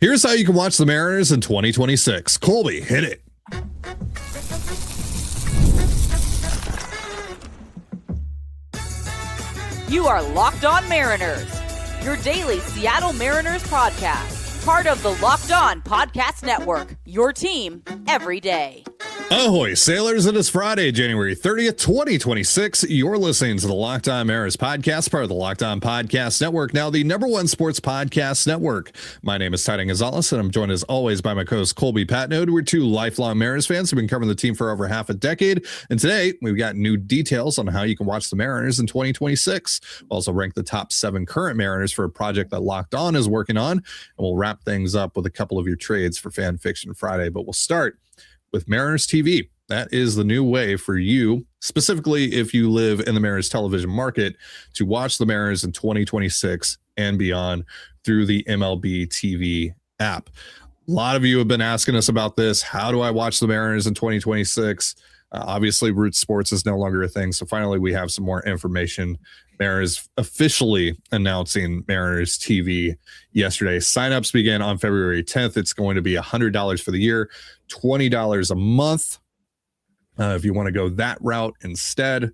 Here's how you can watch the Mariners in 2026. Colby, hit it. You are Locked On Mariners, your daily Seattle Mariners podcast. Part of the Locked On Podcast Network, your team every day. Ahoy, sailors. It is Friday, January 30th, 2026. You're listening to the Locked On Mariners podcast, part of the Locked On Podcast Network, now the #1 sports podcast network. My name is Ty Gonzalez, and I'm joined as always by my co-host Colby Patnode. We're two lifelong Mariners fans who've been covering the team for over half a decade. And today we've got new details on how you can watch the Mariners in 2026. We'll also rank the top 7 current Mariners for a project that Locked On is working on. And we'll wrap things up with a couple of your trades for Fanfiction Friday. But we'll start with Mariners TV. That is the new way for you, specifically if you live in the Mariners television market, to watch the Mariners in 2026 and beyond through the MLB TV app. A lot of you have been asking us about this. How do I watch the Mariners in 2026? Obviously, Root Sports is no longer a thing, so finally we have some more information. Mariners officially announcing Mariners TV yesterday. Signups began on February 10th. It's going to be $100 for the year, $20 a month if you want to go that route instead.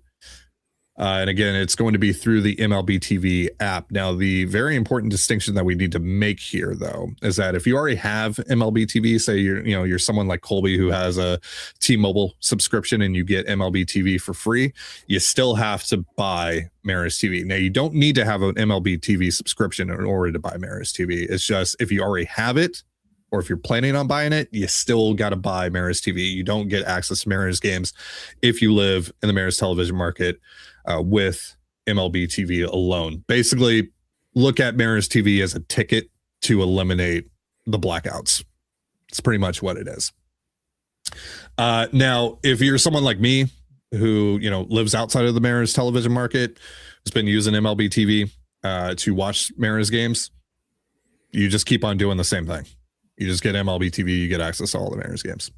And again, it's going to be through the MLB TV app. Now, the very important distinction that we need to make here, though, is that if you already have MLB TV, say you're someone like Colby who has a T-Mobile subscription and you get MLB TV for free, you still have to buy Mariners TV. Now, you don't need to have an MLB TV subscription in order to buy Mariners TV. It's just if you already have it, or if you're planning on buying it, you still got to buy Mariners TV. You don't get access to Mariners games if you live in the Mariners television market with MLB TV alone. Basically, look at Mariners TV as a ticket to eliminate the blackouts. It's pretty much what it is. Now, if you're someone like me who lives outside of the Mariners television market, has been using MLB TV to watch Mariners games, you just keep on doing the same thing. You just get MLB TV, you get access to all the Mariners games.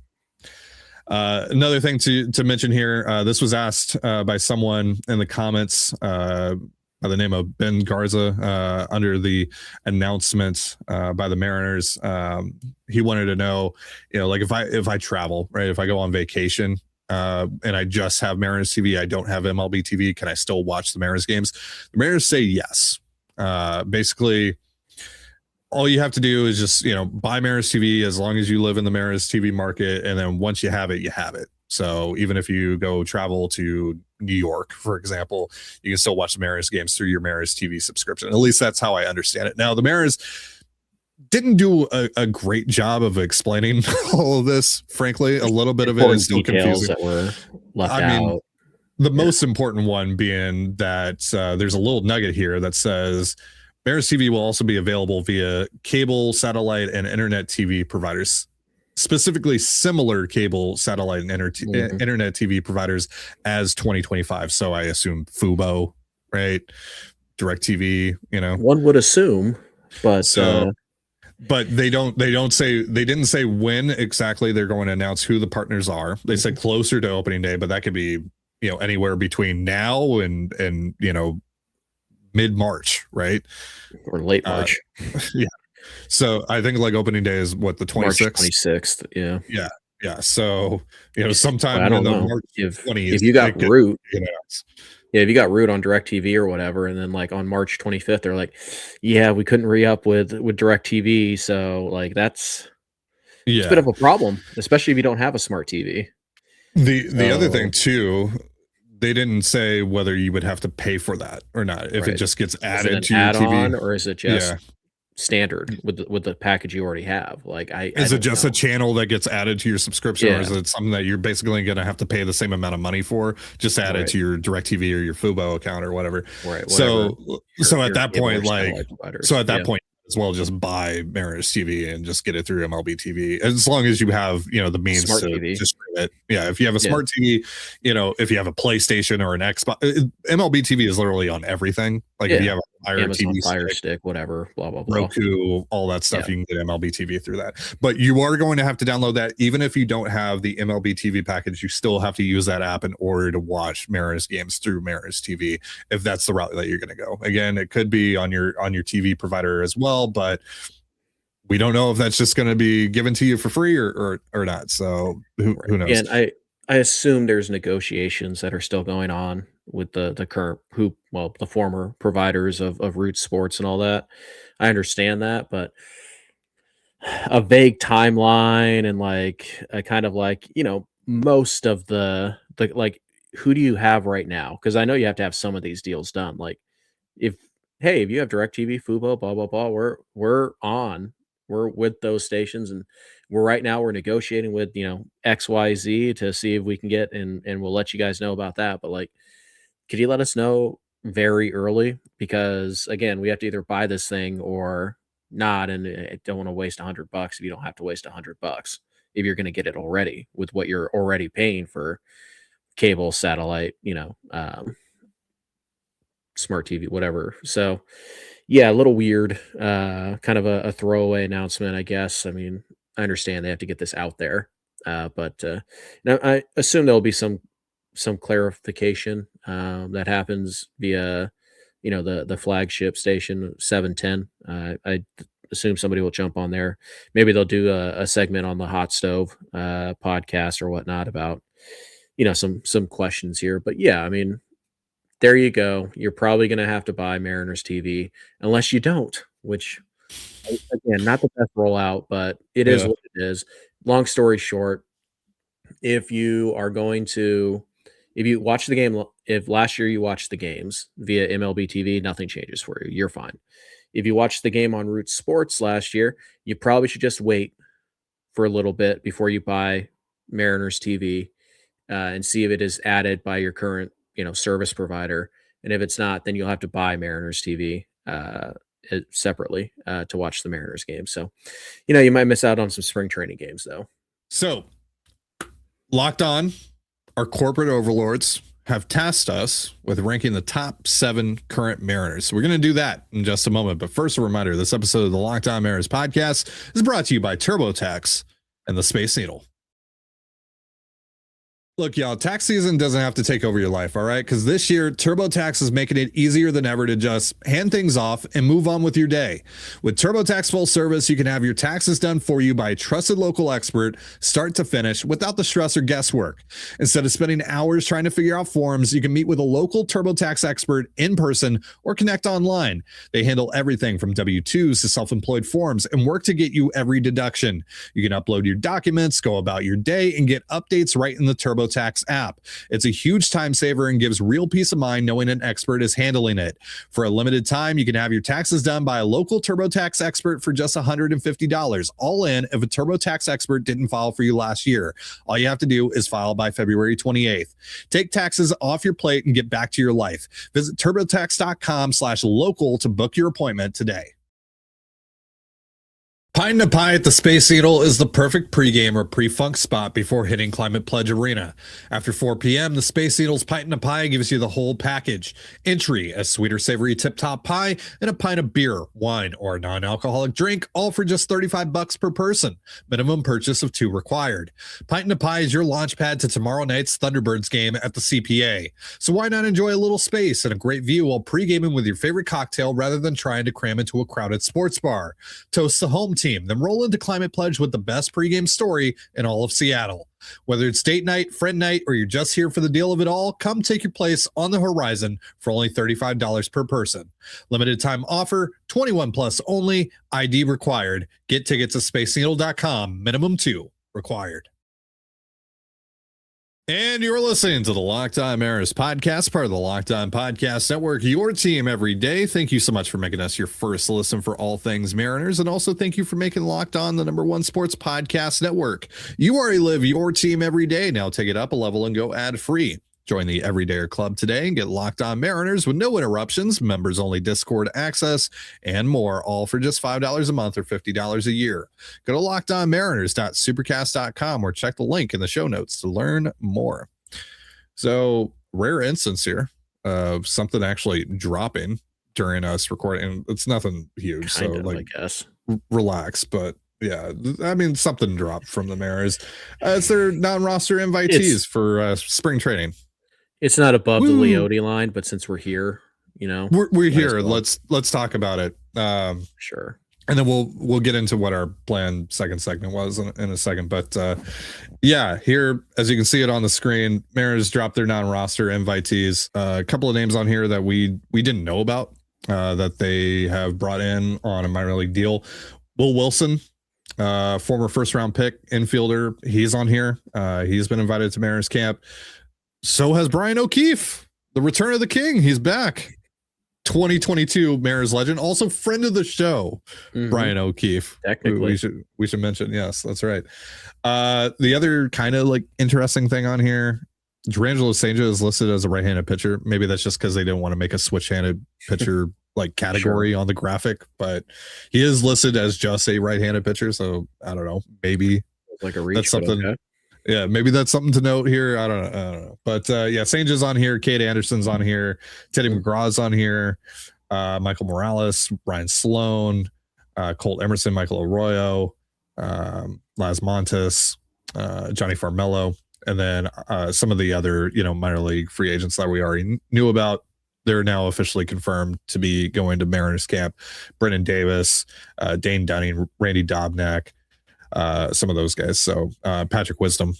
Another thing to mention here, this was asked by someone in the comments by the name of Ben Garza under the announcement by the Mariners. He wanted to know, like if I travel, right, if I go on vacation and I just have Mariners TV, I don't have MLB TV, can I still watch the Mariners games? The Mariners say yes. Basically, all you have to do is just, buy Mariners TV as long as you live in the Mariners TV market. And then once you have it, you have it. So even if you go travel to New York, for example, you can still watch the Mariners games through your Mariners TV subscription. At least that's how I understand it. Now, the Mariners didn't do a great job of explaining all of this. Frankly, a little bit of it is still confusing. That were left out. The most important one being that there's a little nugget here that says Mariners TV will also be available via cable, satellite, and internet TV providers, specifically similar cable, satellite, and internet TV providers as 2025. So I assume Fubo, right? DirecTV, One would assume, but but they didn't say when exactly they're going to announce who the partners are. They said closer to opening day, but that could be anywhere between now and mid-March, right? Or late March. Yeah. So I think like opening day is what, the 26th? March 26th. Yeah. Yeah. Yeah. So, sometime I don't know. March 20th. If you got Root, if you got Root on DirecTV or whatever, and then like on March 25th, they're like, yeah, we couldn't re-up with DirecTV. So like it's a bit of a problem, especially if you don't have a smart TV. The other thing too, they didn't say whether you would have to pay for that or not. If it just gets added to your TV, or is it just standard with the package you already have? Like, is it just a channel that gets added to your subscription, or is it something that you're basically going to have to pay the same amount of money for, just add it to your DirecTV or your Fubo account or whatever? Right. So at that point, as well just buy Mariners TV and just get it through MLB TV, as long as you have the means smart to TV. Just it. Yeah, if you have a smart TV, if you have a PlayStation or an Xbox, MLB TV is literally on everything. Like if you have a Fire Amazon TV Fire Stick, whatever, blah blah blah, Roku, all that stuff, you can get MLB TV through that. But you are going to have to download that. Even if you don't have the MLB TV package, you still have to use that app in order to watch Mariners games through Mariners TV, if that's the route that you're going to go. Again, it could be on your TV provider as well, but we don't know if that's just going to be given to you for free or not. So who knows? And I assume there's negotiations that are still going on with the current the former providers of Root Sports and all that. I understand that, but a vague timeline and like a kind of like, most of the like, who do you have right now? Because I know you have to have some of these deals done. Like if you have DirecTV, Fubo, blah blah blah, we're with those stations, and we're negotiating with XYZ to see if we can get, and we'll let you guys know about that. But like, could you let us know very early? Because again, we have to either buy this thing or not, and I don't want to waste $100 if you don't have to waste $100 if you're going to get it already with what you're already paying for cable, satellite, smart TV, whatever. So yeah, a little weird, kind of a throwaway announcement, I guess. I mean, I understand they have to get this out there, but now I assume there'll be some clarification that happens via, the flagship station 710. I assume somebody will jump on there. Maybe they'll do a segment on the hot stove podcast or whatnot about, some questions here. But yeah, I mean, there you go. You're probably going to have to buy Mariners TV unless you don't, which again, not the best rollout, but it is what it is. Long story short, if you watch the game, if last year you watched the games via MLB TV, nothing changes for you. You're fine. If you watched the game on Root Sports last year, you probably should just wait for a little bit before you buy Mariners TV and see if it is added by your current service provider. And if it's not, then you'll have to buy Mariners TV separately to watch the Mariners game. So, you might miss out on some spring training games though. So Locked On, our corporate overlords, have tasked us with ranking the top 7 current Mariners. So we're going to do that in just a moment. But first, a reminder, this episode of the Locked On Mariners podcast is brought to you by TurboTax and the Space Needle. Look, y'all, tax season doesn't have to take over your life, all right? Because this year, TurboTax is making it easier than ever to just hand things off and move on with your day. With TurboTax Full Service, you can have your taxes done for you by a trusted local expert, start to finish, without the stress or guesswork. Instead of spending hours trying to figure out forms, you can meet with a local TurboTax expert in person or connect online. They handle everything from W-2s to self-employed forms and work to get you every deduction. You can upload your documents, go about your day, and get updates right in the TurboTax app. It's a huge time saver and gives real peace of mind knowing an expert is handling it. For a limited time, you can have your taxes done by a local TurboTax expert for just $150, all in if a TurboTax expert didn't file for you last year. All you have to do is file by February 28th. Take taxes off your plate and get back to your life. Visit TurboTax.com/local to book your appointment today. Pine to Pie at the Space Needle is the perfect pregame or pre-funk spot before hitting Climate Pledge Arena. After 4 p.m., the Space Needle's Pine to Pie gives you the whole package. Entry, a sweet or savory tip-top pie, and a pint of beer, wine, or a non-alcoholic drink, all for just $35 per person. Minimum purchase of 2 required. Pine to Pie is your launch pad to tomorrow night's Thunderbirds game at the CPA. So why not enjoy a little space and a great view while pre-gaming with your favorite cocktail rather than trying to cram into a crowded sports bar? Toast the home team, then roll into Climate Pledge with the best pregame story in all of Seattle. Whether it's date night, friend night, or you're just here for the deal of it all, come take your place on the horizon for only $35 per person. Limited time offer, 21 plus only, ID required. Get tickets at spaceneedle.com, minimum 2 required. And you're listening to the Locked On Mariners podcast, part of the Locked On Podcast Network, your team every day. Thank you so much for making us your first listen for all things Mariners. And also thank you for making Locked On the #1 sports podcast network. You already live your team every day. Now take it up a level and go ad free. Join the Everydayer Club today and get Locked On Mariners with no interruptions, members only Discord access, and more, all for just $5 a month or $50 a year. Go to lockedonmariners.supercast.com or check the link in the show notes to learn more. So, rare instance here of something actually dropping during us recording. It's nothing huge, kind so of, like, I guess. Relax, but yeah, I mean, something dropped from the Mariners. It's their non-roster invitees for spring training. It's not above the Leote line, but since we're here, we're here. Well. Let's talk about it. Sure. And then we'll get into what our planned second segment was in a second. But yeah, here, as you can see it on the screen, Mariners dropped their non-roster invitees. A couple of names on here that we didn't know about that they have brought in on a minor league deal. Will Wilson, former first-round pick infielder, he's on here. He's been invited to Mariners camp. So has Brian O'Keefe, the return of the king. He's back. 2022 Mariners legend, also friend of the show, Brian O'Keefe. Technically, we should mention. Yes, that's right. The other kind of like interesting thing on here, Durangelo St. John is listed as a right-handed pitcher. Maybe that's just because they didn't want to make a switch-handed pitcher like category on the graphic, but he is listed as just a right-handed pitcher. So I don't know. Maybe like a reach. That's something. Okay. Yeah, maybe that's something to note here. I don't know. But yeah, St. John's on here. Kate Anderson's on here. Teddy McGraw's on here. Michael Morales, Ryan Sloan, Colt Emerson, Michael Arroyo, Las Montes, Johnny Farmello, and then some of the other, minor league free agents that we already knew about. They're now officially confirmed to be going to Mariners camp. Brennan Davis, Dane Dunning, Randy Dobnak, some of those guys. So Patrick Wisdom,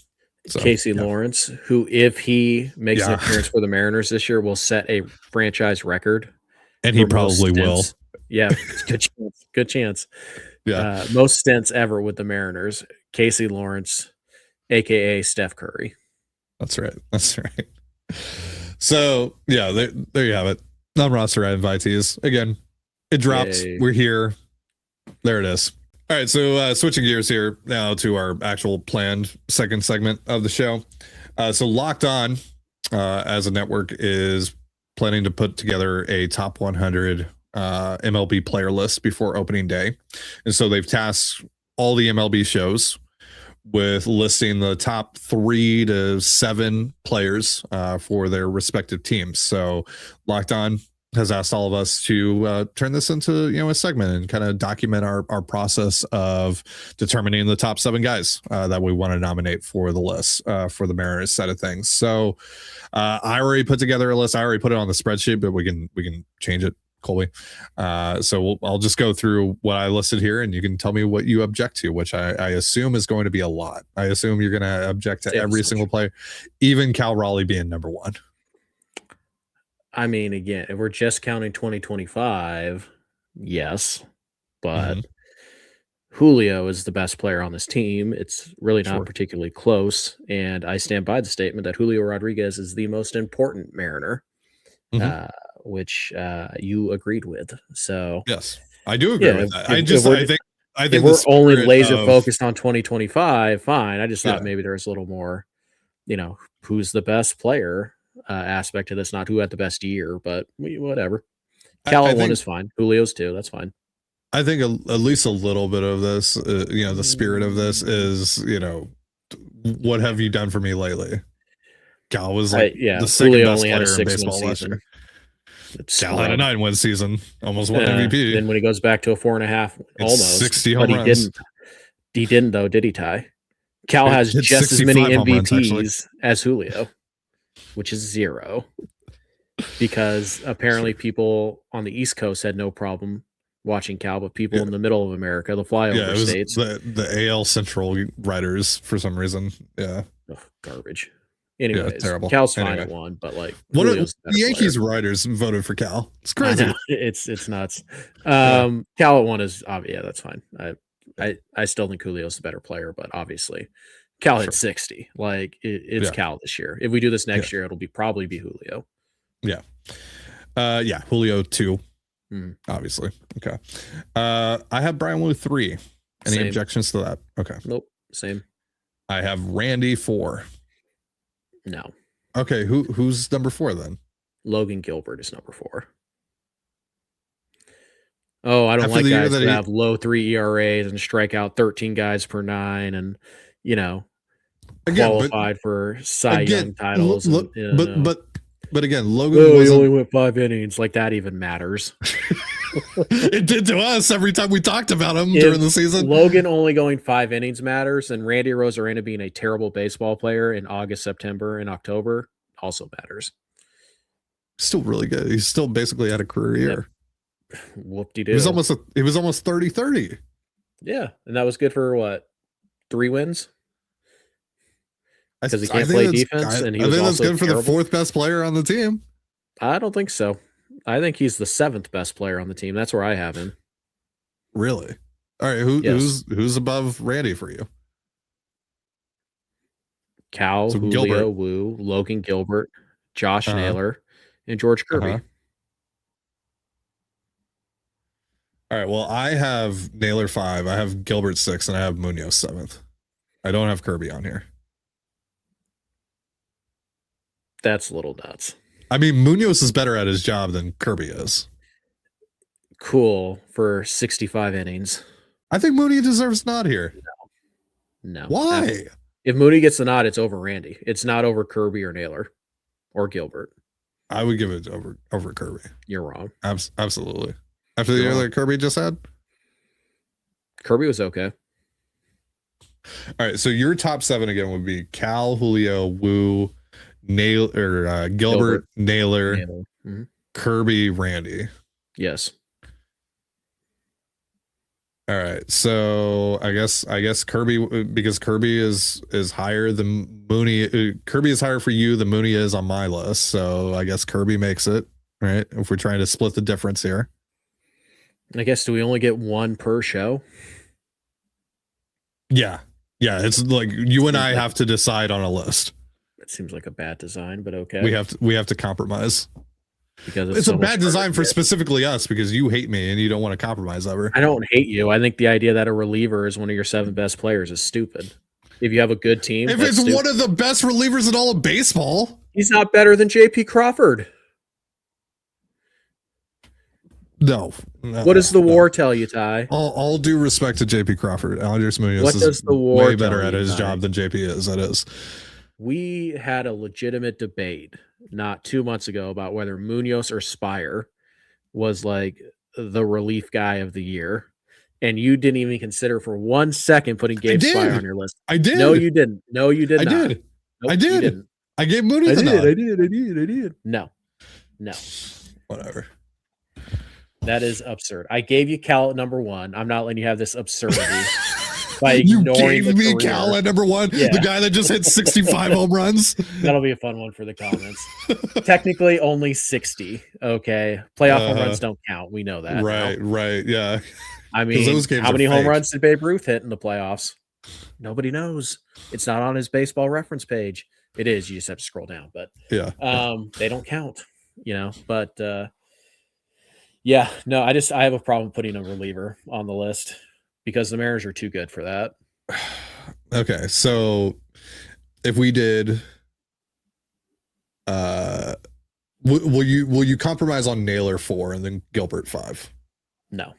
Casey Lawrence, who if he makes an appearance for the Mariners this year will set a franchise record, and he probably will. Yeah, good chance. Yeah, most stints ever with the Mariners. Casey Lawrence, aka Steph Curry. That's right. So yeah, there you have it. Non-roster invitees. Again, it dropped. Yay. We're here. There it is. All right, so switching gears here now to our actual planned second segment of the show. So Locked On, as a network, is planning to put together a top 100 MLB player list before opening day. And so they've tasked all the MLB shows with listing the top 3 to 7 players for their respective teams. So Locked On has asked all of us to turn this into a segment and kind of document our process of determining the top 7 guys that we want to nominate for the list for the Mariners side of things. So I already put together a list. I already put it on the spreadsheet, but we can change it, Colby. So I'll just go through what I listed here, and you can tell me what you object to, which I assume is going to be a lot. I assume you're going to object to every single player, even Cal Raleigh being number 1. I mean, again, if we're just counting 2025, yes, but Julio is the best player on this team. It's really not particularly close, and I stand by the statement that Julio Rodriguez is the most important Mariner, which you agreed with. So yes, I do agree with that. I think if we're only laser focused on 2025, fine. I just thought maybe there was a little more, who's the best player aspect to this, not who had the best year, but whatever. Cal 1 is fine. Julio's 2. That's fine. I think at least a little bit of this, the spirit of this is, what have you done for me lately? Cal was like the second Julio best only had a player in baseball last year. Cal had a 9-win season, almost won MVP. Then when he goes back to a 4.5, almost 60 home runs. He didn't though, did he, Ty? Cal has just as many MVPs as Julio, which is 0, because apparently people on the East Coast had no problem watching Cal, but people in the middle of America, the flyover states, the AL Central writers for some reason, garbage. Anyways, terrible. Cal's fine at 1, but like one of the Yankees writers voted for Cal. It's crazy. It's nuts. Cal at 1 is obvious. Yeah, that's fine. I still think Julio's the better player, but obviously Cal hit 60. Like it's Cal this year. If we do this next year, it'll probably be Julio. Yeah. Julio 2. Obviously. Okay. I have Brian Wu 3. Any objections to that? Okay. Nope. Same. I have Randy 4. No. Okay. Who's number 4 then? Logan Gilbert is number 4. Oh, I don't like guys that have low 3 ERAs and strike out 13 guys per 9 and, qualified for Cy Young titles. But again, Logan he only went 5 innings. Like that even matters. It did to us every time we talked about him during the season. Logan only going 5 innings matters, and Randy Arozarena being a terrible baseball player in August, September, and October also matters. Still really good. He's still basically had a career year. Whoop-de-doo. It was almost 30-30. Yeah, and that was good for what? 3 wins? Because he can't I play defense, and he was that's good for terrible. the 4th best player on the team. I don't think so. I think he's the 7th best player on the team. That's where I have him. Really? All right, who's above Randy for you? Cal, So Julio, Gilbert. Wu, Logan Gilbert, Josh Naylor, and George Kirby. All right, well, I have Naylor 5, I have Gilbert 6, and I have Munoz 7th. I don't have Kirby on here. That's a little nuts. I mean, Munoz is better at his job than Kirby is. Cool for 65 innings. I think Mooney deserves a nod here. No. Why? If Mooney gets the nod, it's over Randy. It's not over Kirby or Naylor or Gilbert. I would give it over Kirby. You're wrong. Absolutely. After the year that Kirby just had? Kirby was okay. All right, so your top 7 again would be Cal, Julio, Wu, Gilbert, Naylor. Mm-hmm. Kirby, Randy. Yes. All right, so I guess Kirby, because Kirby is higher than Mooney. Kirby is higher for you than Mooney is on my list, so I guess Kirby makes it, right? If we're trying to split the difference here. I guess, do we only get 1 per show? Yeah, it's like you and I have to decide on a list. That seems like a bad design, but okay. We have to compromise. Because it's a bad design for specifically us because you hate me and you don't want to compromise ever. I don't hate you. I think the idea that a reliever is one of your 7 best players is stupid. If you have a good team, if it's one of the best relievers in all of baseball, he's not better than J.P. Crawford. No. What does the WAR tell you, Ty? All due respect to J.P. Crawford, Andres Munoz what does the WAR way better at his job than J.P. is. That is. We had a legitimate debate not 2 months ago about whether Munoz or Spire was like the relief guy of the year. And you didn't even consider for 1 second putting Gabe Spire on your list. I did. No, you didn't. No, you did not. Did. Nope, I did. Didn't. I gave Mooney the nod. I did. No. Whatever. That is absurd. I gave you Cal at number 1. I'm not letting you have this absurdity. By you ignoring gave me Cal at number 1, the guy that just hit 65 home runs. That'll be a fun one for the comments. Technically, only 60. Okay, playoff home runs don't count. We know that. Right. Yeah. I mean, how many home runs did Babe Ruth hit in the playoffs? Nobody knows. It's not on his baseball reference page. It is. You just have to scroll down. But they don't count. But no. I have a problem putting a reliever on the list. Because the Mariners are too good for that. Okay, so if we did, will you compromise on Naylor 4 and then Gilbert 5? No.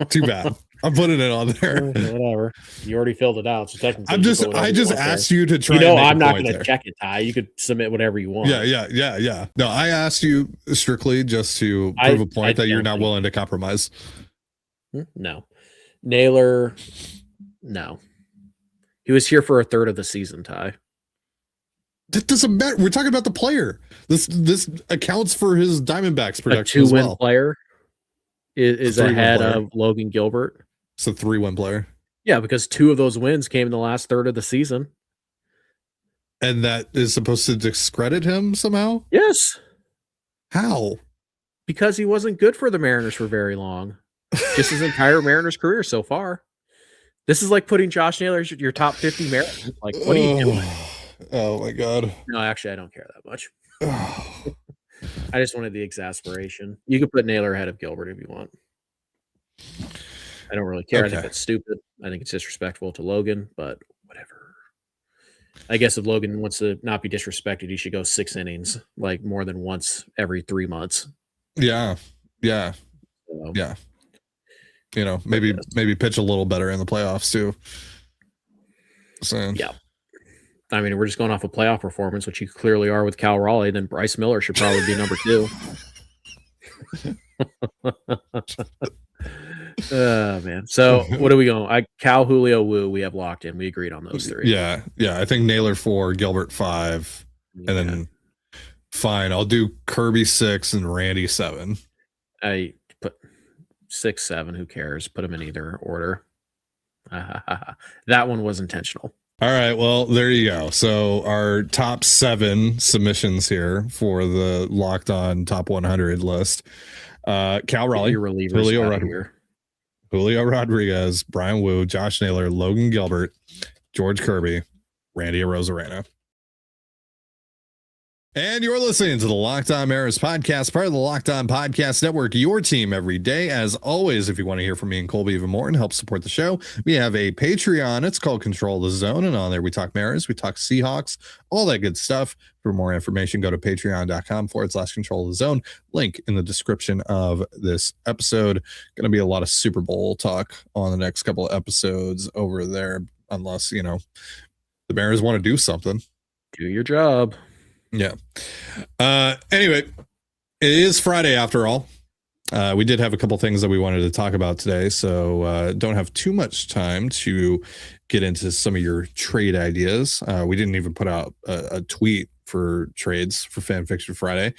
Too bad. I'm putting it on there. Whatever. You already filled it out, so technically, I just asked you to try. I'm not going to check it, Ty. You could submit whatever you want. Yeah. No, I asked you strictly just to prove a point that you're not willing to compromise. No. Naylor, no. He was here for a third of the season, Ty. That doesn't matter. We're talking about the player. This accounts for his Diamondbacks production. A 2-win player is ahead of Logan Gilbert. It's a 3-win player. Yeah, because 2 of those wins came in the last third of the season. And that is supposed to discredit him somehow? Yes. How? Because he wasn't good for the Mariners for very long. Just his entire Mariners career so far. This is like putting Josh Naylor as your top 50 Mariners. Like, what are you doing? Oh my God. No, actually, I don't care that much. I just wanted the exasperation. You could put Naylor ahead of Gilbert if you want. I don't really care. Okay. I think that's stupid. I think it's disrespectful to Logan, but whatever. I guess if Logan wants to not be disrespected, he should go 6 innings, like more than once every 3 months. Yeah. Maybe pitch a little better in the playoffs too. So. Yeah. I mean, we're just going off a playoff performance, which you clearly are with Cal Raleigh. Then Bryce Miller should probably be number 2. Oh man. So what are we going? Cal, Julio, Wu. We have locked in. We agreed on those 3. Yeah. I think Naylor 4, Gilbert 5, and then fine. I'll do Kirby 6 and Randy 7. 6, 7. Who cares? Put them in either order. That one was intentional. All right, well, there you go. So our top 7 submissions here for the Locked On Top 100 list: Cal Raleigh, Julio Rodriguez, Brian Wu, Josh Naylor, Logan Gilbert, George Kirby, Randy Arozarena. And you're listening to the Locked On Mariners podcast, part of the Locked On Podcast Network, your team every day. As always, if you want to hear from me and Colby even more and help support the show, we have a Patreon. It's called Control the Zone. And on there, we talk Mariners, we talk Seahawks, all that good stuff. For more information, go to patreon.com/Control the Zone. Link in the description of this episode. Going to be a lot of Super Bowl talk on the next couple of episodes over there, unless, the Mariners want to do something. Do your job. Yeah. Anyway, it is Friday after all. We did have a couple things that we wanted to talk about today, so don't have too much time to get into some of your trade ideas. We didn't even put out a tweet for trades for Fanfiction Friday.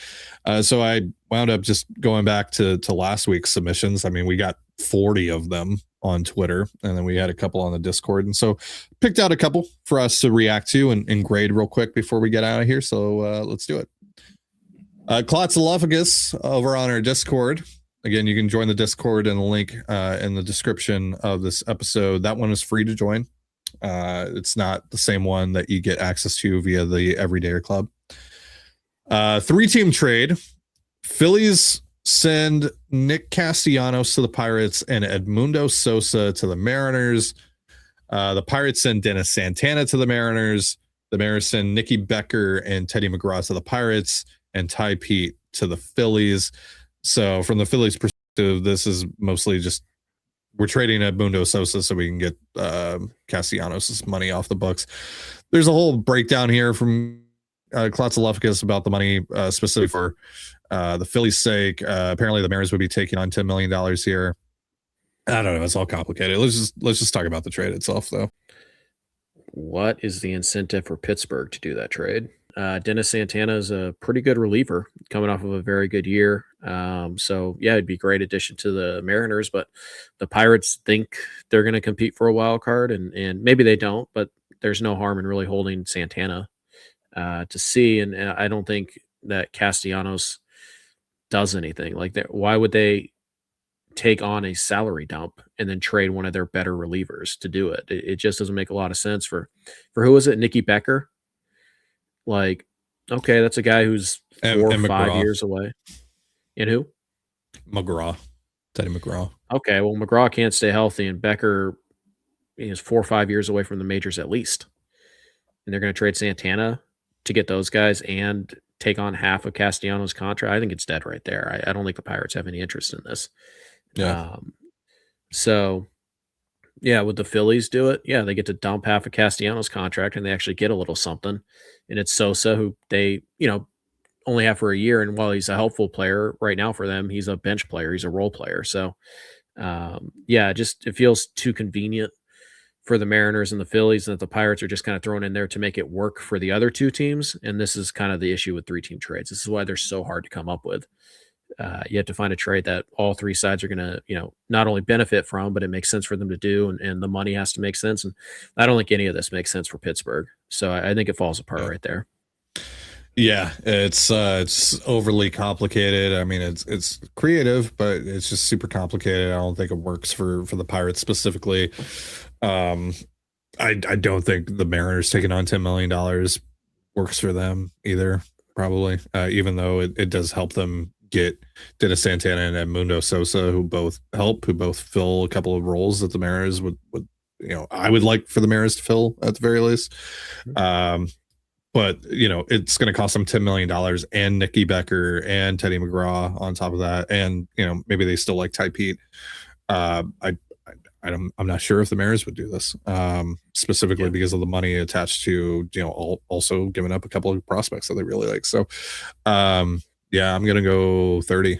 So I wound up just going back to last week's submissions. I mean, we got 40 of them on Twitter, and then we had a couple on the Discord, and so picked out a couple for us to react to and grade real quick before we get out of here. So let's do it. Klotzalophagus over on our Discord. Again, you can join the Discord and the link in the description of this episode. That one is free to join. It's not the same one that you get access to via the Everydayer Club. 3-team trade. Phillies send Nick Castellanos to the Pirates and Edmundo Sosa to the Mariners. The Pirates send Dennis Santana to the Mariners. The Mariners send Nicky Becker and Teddy McGraw to the Pirates and Ty Pete to the Phillies. So from the Phillies perspective, this is mostly just we're trading Edmundo Sosa so we can get Castellanos' money off the books. There's a whole breakdown here from Klotzalophagus about the money specifically for the Phillies' sake. Apparently the Mariners would be taking on $10 million here. I don't know. It's all complicated. Let's just talk about the trade itself, though. What is the incentive for Pittsburgh to do that trade? Dennis Santana is a pretty good reliever coming off of a very good year. So yeah, it'd be a great addition to the Mariners, but the Pirates think they're going to compete for a wild card, and maybe they don't, but there's no harm in really holding Santana to see. And I don't think that Castellanos does anything like that. Why would they take on a salary dump and then trade one of their better relievers to do it? It just doesn't make a lot of sense for who is it? Nicky Becker. Like, okay, that's a guy who's 4 or 5 years away. And who? McGraw. Teddy McGraw. Okay, well, McGraw can't stay healthy, and Becker is 4 or 5 years away from the majors at least. And they're going to trade Santana to get those guys and take on half of Castellanos' contract. I think it's dead right there. I don't think the Pirates have any interest in this. Yeah. So, yeah, would the Phillies do it? Yeah, they get to dump half of Castellanos' contract, and they actually get a little something. And it's Sosa, who they, only have for a year. And while he's a helpful player right now for them, he's a bench player. He's a role player. So, yeah, it feels too convenient for the Mariners and the Phillies, and that the Pirates are just kind of thrown in there to make it work for the other two teams. And this is kind of the issue with 3-team trades. This is why they're so hard to come up with. You have to find a trade that all three sides are going to, not only benefit from, but it makes sense for them to do. And the money has to make sense. And I don't think any of this makes sense for Pittsburgh. So I think it falls apart right there. Yeah, it's overly complicated. I mean, it's creative, but it's just super complicated. I don't think it works for the Pirates specifically. I don't think the Mariners taking on $10 million works for them either, probably, even though it does help them get Dennis Santana and Edmundo Sosa, who both fill a couple of roles that the Mariners would I would like for the Mariners to fill at the very least. But it's going to cost them $10 million and Nicky Becker and Teddy McGraw on top of that, and maybe they still like Ty Pete. I'm not sure if the Mariners would do this specifically because of the money attached to also giving up a couple of prospects that they really like. So yeah, I'm gonna go 30.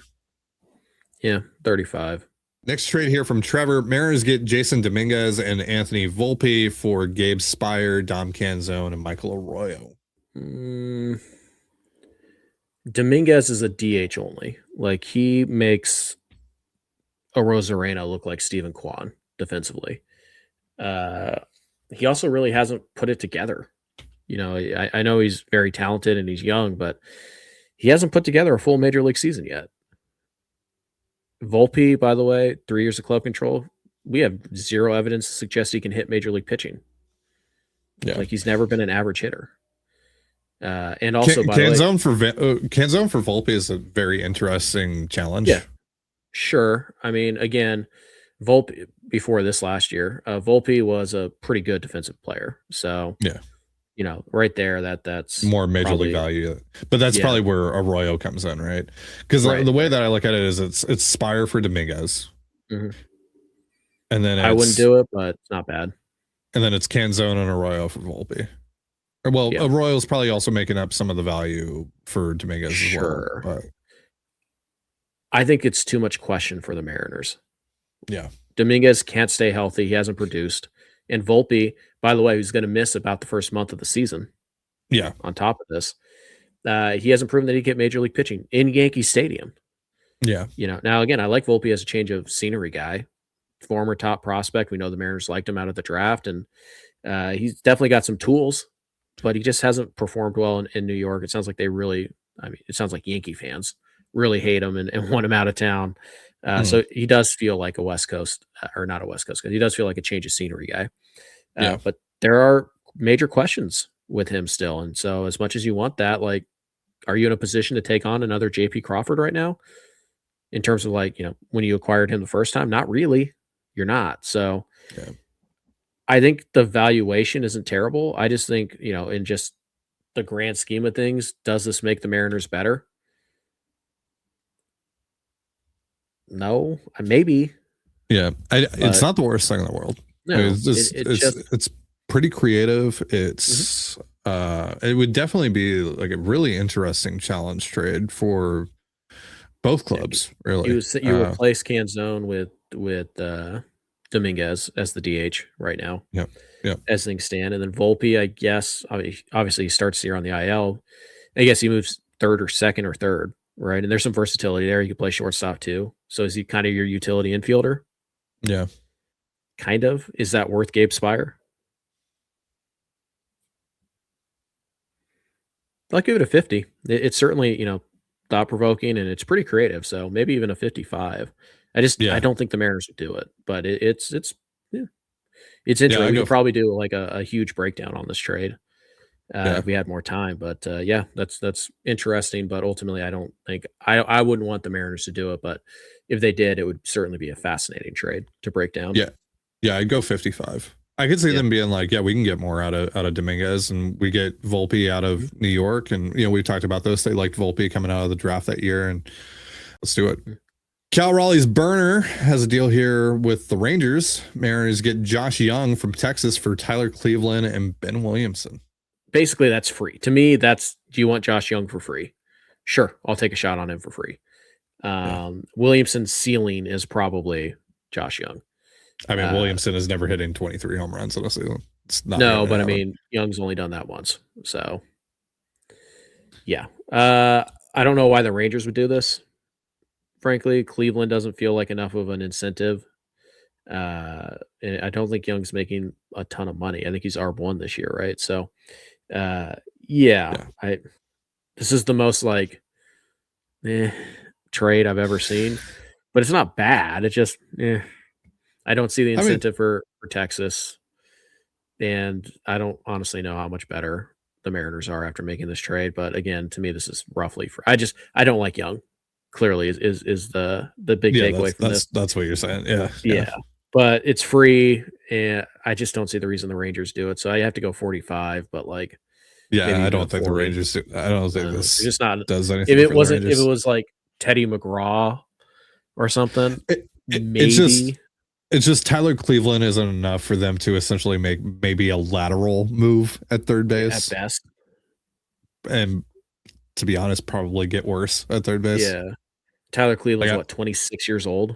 Yeah, 35. Next trade here from Trevor. Mariners get Jason Dominguez and Anthony Volpe for Gabe Spire, Dom Canzone, and Michael Arroyo. Dominguez is a DH only. Like, he makes Arozarena look like Stephen Kwan defensively. He also really hasn't put it together. I know he's very talented and he's young, but he hasn't put together a full major league season yet. Volpe, by the way, 3 years of club control. We have zero evidence to suggest he can hit major league pitching. Yeah. Like he's never been an average hitter. And also, Canzone for Volpe is a very interesting challenge. Yeah, sure. I mean, again, Volpe before this last year, Volpe was a pretty good defensive player. So yeah, right there, that's more major league value. But that's probably where Arroyo comes in, right? Because the way that I look at it is it's Spire for Dominguez, and then I wouldn't do it, but it's not bad. And then it's Canzone and Arroyo for Volpe. Well, Arroyo's probably also making up some of the value for Dominguez as well. But I think it's too much question for the Mariners. Yeah. Dominguez can't stay healthy. He hasn't produced. And Volpe, by the way, who's going to miss about the first month of the season. Yeah. On top of this, he hasn't proven that he can get major league pitching in Yankee Stadium. Yeah. Now, again, I like Volpe as a change of scenery guy. Former top prospect. We know the Mariners liked him out of the draft, and he's definitely got some tools. But he just hasn't performed well in New York. It sounds like it sounds like Yankee fans really hate him and want him out of town. So he does feel like a West Coast, or not a West Coast, because he does feel like a change of scenery guy. But there are major questions with him still. And so as much as you want that, like, are you in a position to take on another JP Crawford right now? In terms of when you acquired him the first time? Not really. You're not. So I think the valuation isn't terrible. I just think, in just the grand scheme of things, does this make the Mariners better? No, maybe. Yeah, it's not the worst thing in the world. No, it's pretty creative. It's it would definitely be like a really interesting challenge trade for both clubs. Really, you replace Canzone with Dominguez as the DH right now. Yeah. As things stand, and then Volpe, I guess, obviously he starts the year on the IL. I guess he moves third or second or third, right? And there's some versatility there. He can play shortstop too. So is he kind of your utility infielder? Yeah. Kind of. Is that worth Gabe Spire? I'll give it a 50. It's certainly, thought provoking, and it's pretty creative. So maybe even a 55. I don't think the Mariners would do it, but it's interesting. We could probably do like a huge breakdown on this trade if we had more time. But that's interesting. But ultimately, I don't think I wouldn't want the Mariners to do it. But if they did, it would certainly be a fascinating trade to break down. Yeah, I'd go 55. I could see them being like, we can get more out of Dominguez, and we get Volpe out of New York, and we talked about this. They liked Volpe coming out of the draft that year, and let's do it. Cal Raleigh's burner has a deal here with the Rangers. Mariners get Josh Young from Texas for Tyler Cleveland and Ben Williamson. Basically, that's free. To me, do you want Josh Young for free? Sure, I'll take a shot on him for free. Williamson's ceiling is probably Josh Young. I mean, Williamson is never hitting 23 home runs in a season. It's not. No, but I mean, Young's only done that once. So, yeah. I don't know why the Rangers would do this. Frankly, Cleveland doesn't feel like enough of an incentive. And I don't think Young's making a ton of money. I think he's ARB1 this year, right? So, this is the most trade I've ever seen, but it's not bad. It's just, I don't see the incentive for Texas, and I don't honestly know how much better the Mariners are after making this trade. But again, to me, this is roughly free. I don't like Young. Clearly, is the big takeaway from this. That's what you're saying. Yeah. But it's free, and I just don't see the reason the Rangers do it. So I have to go 45. But I don't think the Rangers do. I don't think this just not does anything. If it was like Teddy McGraw or something, maybe. It's just Tyler Cleveland isn't enough for them to essentially make maybe a lateral move at third base. At best. And to be honest, probably get worse at third base. Yeah. Tyler Cleveland's 26 years old?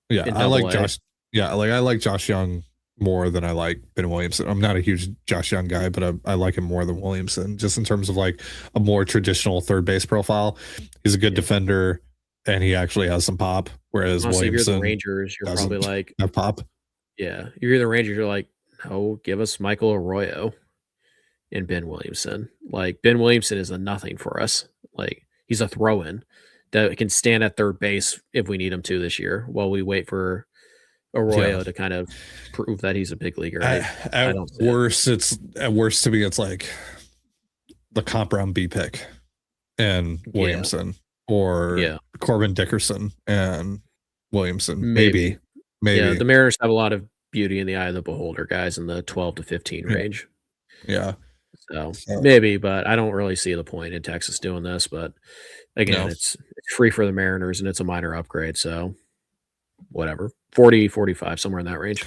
Yeah, I like Josh. Yeah, I like Josh Young more than I like Ben Williamson. I'm not a huge Josh Young guy, but I like him more than Williamson, just in terms of a more traditional third base profile. He's a good defender. and he actually has some pop. Whereas honestly, if you're the Williamson Rangers, you're probably like, have pop. Yeah, if you're the Rangers, you're like, no, give us Michael Arroyo and Ben Williamson. Like, Ben Williamson is a nothing for us. Like, he's a throw-in that can stand at third base if we need him to this year while we wait for Arroyo to kind of prove that he's a big leaguer. At worst to me, it's like the comp round B pick and Williamson or Corbin Dickerson and Williamson. Maybe. Yeah, the Mariners have a lot of beauty in the eye of the beholder, guys, in the 12 to 15 range. Yeah. So maybe, but I don't really see the point in Texas doing this. But again, it's free for the Mariners and it's a minor upgrade. So whatever, 40, 45, somewhere in that range.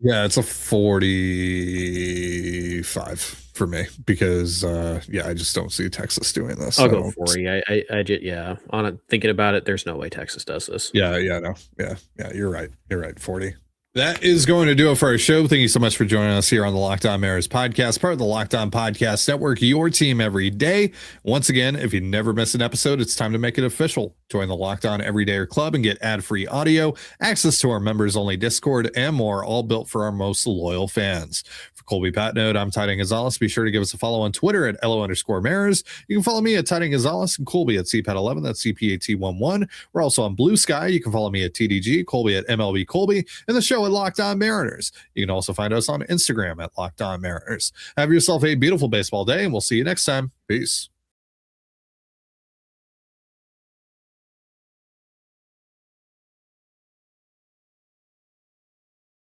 Yeah, it's a 45 for me because I just don't see Texas doing this. I'll go 40. I just on it, thinking about it, there's no way Texas does this. Yeah, you're right. 40. That is going to do it for our show. Thank you so much for joining us here on the Locked On Mariners podcast, part of the Locked On Podcast Network, your team every day. Once again, if you never miss an episode, it's time to make it official. Join the Locked On Everydayer Club and get ad-free audio, access to our members-only Discord, and more, all built for our most loyal fans. For Colby Patnode, I'm Titan Gonzalez. Be sure to give us a follow on Twitter at LO_Mariners. You can follow me at Titan Gonzalez and Colby at CPAT11. That's CPAT11. We're also on Blue Sky. You can follow me at TDG, Colby at MLB Colby, and the show at Locked On Mariners. You can also find us on Instagram at Locked On Mariners. Have yourself a beautiful baseball day, and we'll see you next time. Peace.